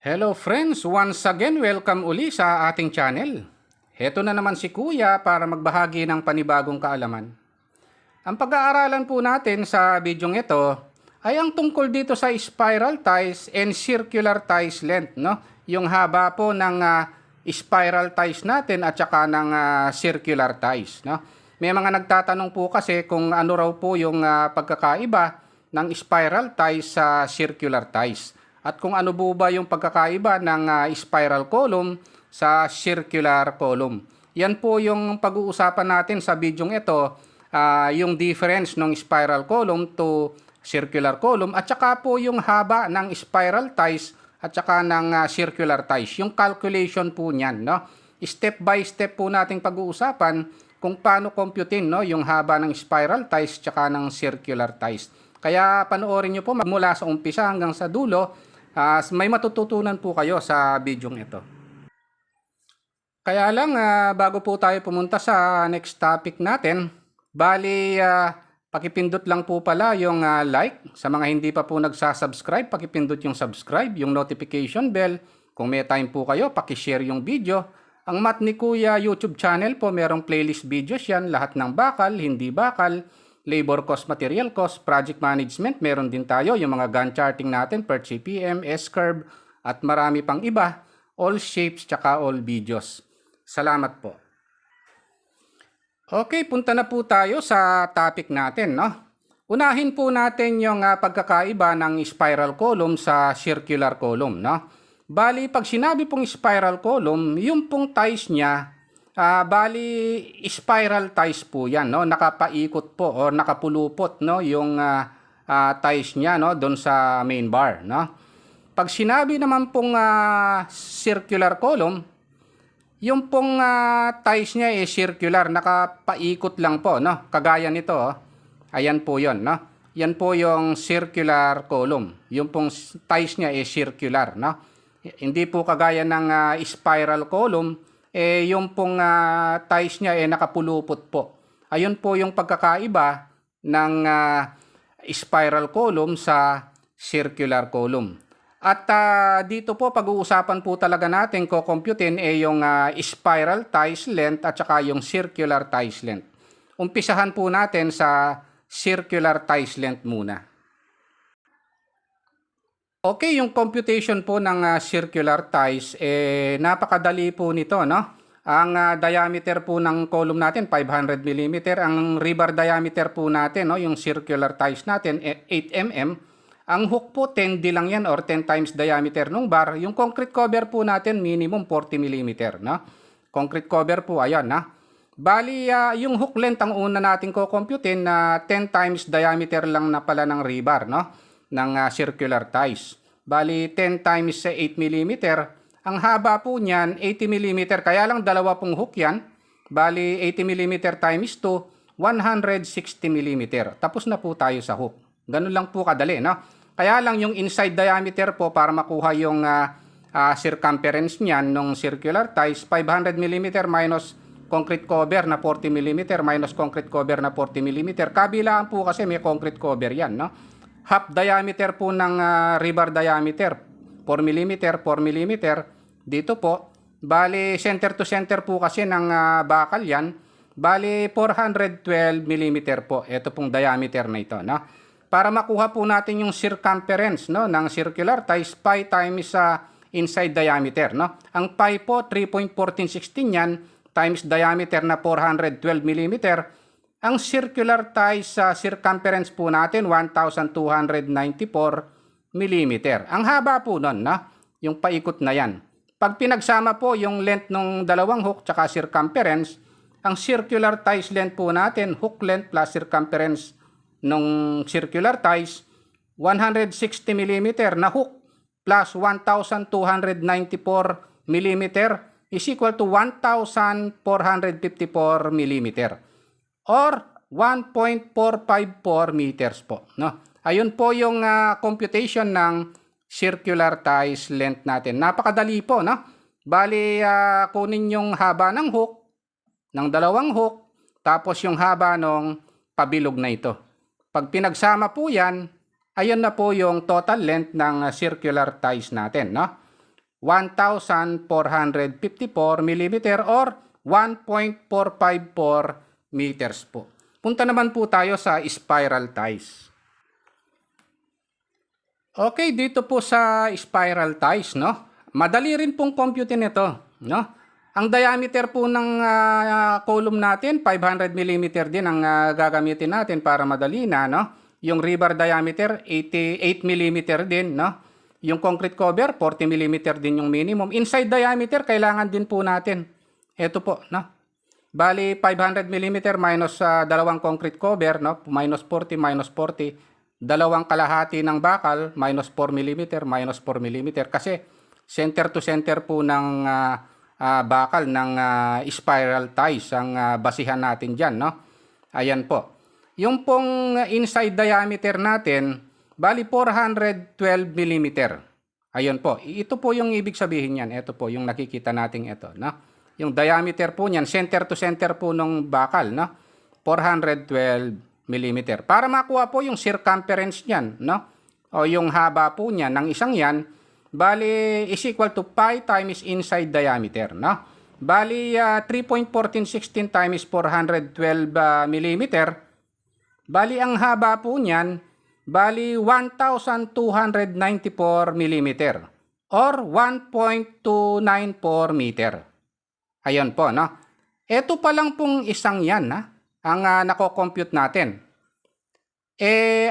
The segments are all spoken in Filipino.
Hello friends, once again welcome uli sa ating channel. Heto na naman si Kuya para magbahagi ng panibagong kaalaman. Ang pag-aaralan po natin sa bidyong ito ay ang tungkol dito sa spiral ties and circular ties length, no? Yung haba po ng spiral ties natin at saka ng circular ties, no? May mga nagtatanong po kasi kung ano raw po yung pagkakaiba ng spiral ties sa circular ties. At kung ano po ba yung pagkakaiba ng spiral column sa circular column. Yan po yung pag-uusapan natin sa bidyong ito, yung difference ng spiral column to circular column at saka po yung haba ng spiral ties at saka ng circular ties. Yung calculation po niyan, no? Step by step po nating pag-uusapan kung paano computein, no, yung haba ng spiral ties at saka ng circular ties. Kaya panoorin nyo po mula sa umpisa hanggang sa dulo. May matututunan po kayo sa bidyong ito. Kaya lang, bago po tayo pumunta sa next topic natin, bali, pakipindot lang po pala yung like. Sa mga hindi pa po nagsasubscribe, pakipindot yung subscribe, yung notification bell. Kung may time po kayo, pakishare yung video. Ang Math ni Kuya YouTube channel po, merong playlist videos yan. Lahat ng bakal, hindi bakal, labor cost, material cost, project management, meron din tayo yung mga Gantt charting natin per CPM, S-curve, at marami pang iba, all shapes, tsaka all videos. Salamat po. Okay, punta na po tayo sa topic natin, no? Unahin po natin yung pagkakaiba ng spiral column sa circular column, no? Bali, pag sinabi pong spiral column, yung pong ties niya, bali spiral ties po yan, no? Nakapaikot po o nakapulupot, no, yung ties niya, no, doon sa main bar, no? Pag sinabi naman pong circular column, yung pong ties niya ay circular, nakapaikot lang po, no? Kagaya nito, oh. Ayan po 'yon, no? Yan po yung circular column. Yung pong ties niya ay circular, no? Hindi po kagaya ng spiral column, yung pong ties niya nakapulupot po. Ayun po yung pagkakaiba ng spiral column sa circular column. At dito po pag-uusapan po talaga natin kukumputin yung spiral ties length at saka yung circular ties length. Umpisahan po natin sa circular ties length muna. Okay, yung computation po ng circular ties, napakadali po nito, no? Ang diameter po ng column natin, 500 mm. Ang rebar diameter po natin, no, yung circular ties natin, 8 mm. Ang hook po, 10D lang yan or 10 times diameter ng bar. Yung concrete cover po natin, minimum 40 mm, no? Concrete cover po, ayan, na. Bali, yung hook length ang una natin kukumputin na 10 times diameter lang na pala ng rebar, no? Ng circular ties. Bali, 10 times 8 mm. Ang haba po niyan, 80 mm. Kaya lang dalawa pong hook yan. Bali, 80 mm times 2, 160 mm. Tapos na po tayo sa hook. Ganun lang po kadali, no? Kaya lang yung inside diameter po para makuha yung circumference niyan ng circular ties, 500 mm minus concrete cover na 40 mm minus concrete cover na 40 mm. Kabilaan po kasi may concrete cover yan, no? Half diameter po ng rebar diameter, 4 mm, 4 mm. Dito po, bali center to center po kasi ng bakal yan. Bali 412 mm po. Ito pong diameter na ito, no? Para makuha po natin yung circumference, no, ng circular ties, pi times inside diameter, no? Ang pi po 3.1416 yan times diameter na 412 mm. Ang circular ties sa circumference po natin, 1,294 mm. Ang haba po nun, no? Yung paikot na yan. Pag pinagsama po yung length ng dalawang hook tsaka circumference, ang circular ties length po natin, hook length plus circumference ng circular ties, 160 mm na hook plus 1,294 mm is equal to 1,454 mm. Or 1.454 meters po, no? Ayun po yung computation ng circular ties length natin. Napakadali po, no? Bali, kunin yung haba ng hook, ng dalawang hook, tapos yung haba ng pabilog na ito. Pag pinagsama po yan, ayun na po yung total length ng circular ties natin, no? 1,454 millimeter or 1.454 meters po. Punta naman po tayo sa spiral ties. Okay, dito po sa spiral ties, no? Madali rin pong compute nito, no? Ang diameter po ng column natin, 500 mm din ang gagamitin natin para madali na, no? Yung rebar diameter, 88 mm din, no? Yung concrete cover, 40 mm din yung minimum. Inside diameter, kailangan din po natin. Ito po, no? Bali, 500 mm minus dalawang concrete cover, no? Minus 40, minus 40. Dalawang kalahati ng bakal, minus 4 mm, minus 4 mm. Kasi center to center po ng bakal ng spiral ties ang basihan natin dyan, no? Ayan po. Yung pong inside diameter natin, bali 412 mm. Ayun po. Ito po yung ibig sabihin yan. Ito po yung nakikita natin ito, no? Yung diameter po niyan, center to center po ng bakal, no? 412 mm. Para makuha po yung circumference niyan, no? O yung haba po niyan ng isang yan, bali is equal to pi times inside diameter, no? Bali 3.1416 times 412 mm. Bali ang haba po niyan, bali 1,294 mm or 1.294 meter. Ayun po, no? Ito pa lang pong isang yan, ha? Ang nako-compute natin.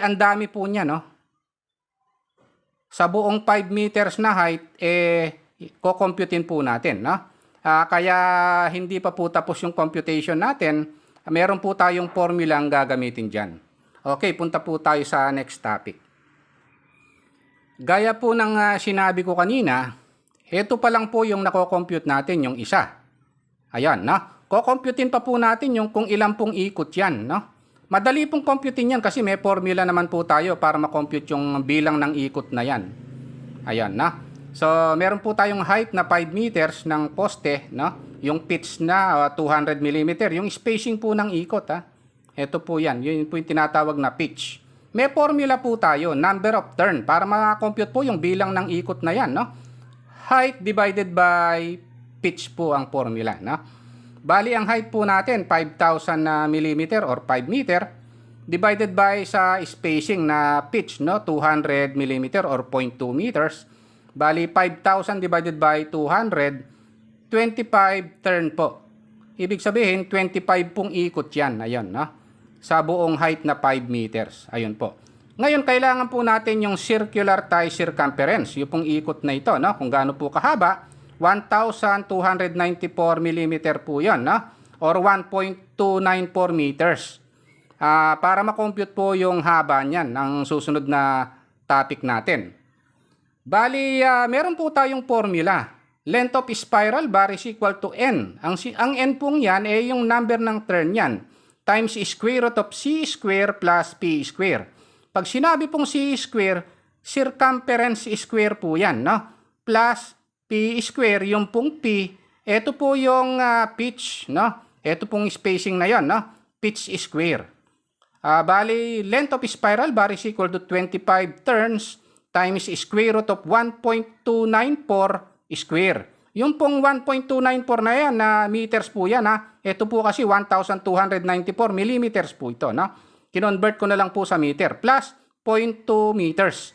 Ang dami po niya, no? Sa buong 5 meters na height, ko-computein po natin, no? Kaya hindi pa po tapos yung computation natin. Meron po tayong formula ang gagamitin dyan. Okay, punta po tayo sa next topic. Gaya po ng sinabi ko kanina, ito pa lang po yung nako-compute natin, yung isa. Ayan, no? Ko-computein pa po natin yung kung ilang pong ikot yan, no? Madali pong computein yan kasi may formula naman po tayo para ma-compute yung bilang ng ikot na yan. Ayan, no? So, meron po tayong height na 5 meters ng poste, no? Yung pitch na 200 mm. Yung spacing po ng ikot, ha? Ito po yan. Yun po yung tinatawag na pitch. May formula po tayo, number of turn, para ma-compute po yung bilang ng ikot na yan, no? Height divided by pitch po ang formula, no? Bali, ang height po natin, 5,000 mm or 5 meter, divided by sa spacing na pitch, no? 200 mm or 0.2 meters. Bali, 5,000 divided by 200, 25 turn po. Ibig sabihin, 25 pong ikot yan. Ayun, no? Sa buong height na 5 meters. Ayun po. Ngayon, kailangan po natin yung circular tie circumference. Yung pong ikot na ito, no? Kung gaano po kahaba, 1,294 mm po yan, no? Or 1.294 meters. Para makompute po yung haba niyan, ang susunod na topic natin. Bali, meron po tayong formula. Length of spiral bar is equal to n. Ang n pong yan ay yung number ng turn yan. Times square root of c square plus p square. Pag sinabi pong c square, circumference square po yan, no? Plus p square, yung pong p, ito po yung pitch, no? Ito pong spacing na yon, no? Pitch square. Bali, length of spiral bar is equal to 25 turns times square root of 1.294 square. Yung pong 1.294 na yan, meters po yan, ha? Ito po kasi 1,294 millimeters po ito, no? Kinonvert ko na lang po sa meter, plus 0.2 meters.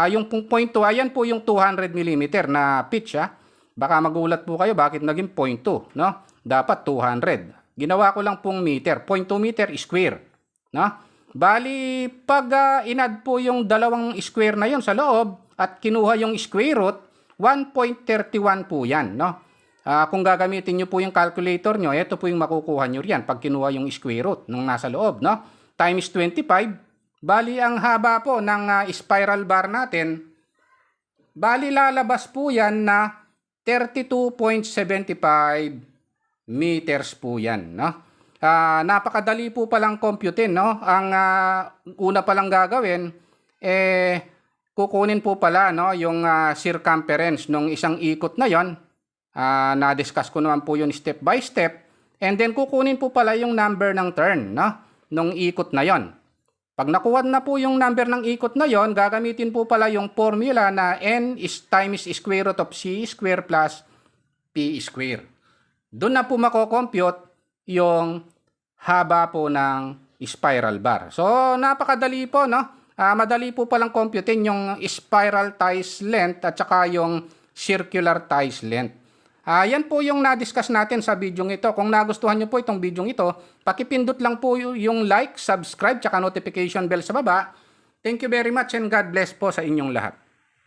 Yung pong 0.2, ayan po yung 200 mm na pitch, ha? Baka magulat po kayo, bakit naging 0.2, no? Dapat 200. Ginawa ko lang pong meter, 0.2 meter square, no? Bali, pag inad po yung dalawang square na yon sa loob at kinuha yung square root, 1.31 po yan, no? Kung gagamitin nyo po yung calculator nyo, ito po yung makukuha nyo riyan pag kinuha yung square root nung nasa loob, no? Times 25. Bali, ang haba po ng spiral bar natin, bali lalabas po yan na 32.75 meters po yan, no? Napakadali po palang computein, no? Ang una palang gagawin, kukunin po pala, no, yung circumference ng isang ikot na yon. Na-discuss ko naman po yun step by step. And then kukunin po pala yung number ng turn, no, nung ikot na yon. Pag nakuha na po yung number ng ikot na yon, gagamitin po pala yung formula na n is times square root of c square plus p square. Doon na po mako-compute yung haba po ng spiral bar. So, napakadali po, no? Madali po palang computein yung spiral ties length at saka yung circular ties length. Yan po yung na-discuss natin sa video ito. Kung nagustuhan nyo po itong video ito, pakipindot lang po yung like, subscribe, tsaka notification bell sa baba. Thank you very much and God bless po sa inyong lahat.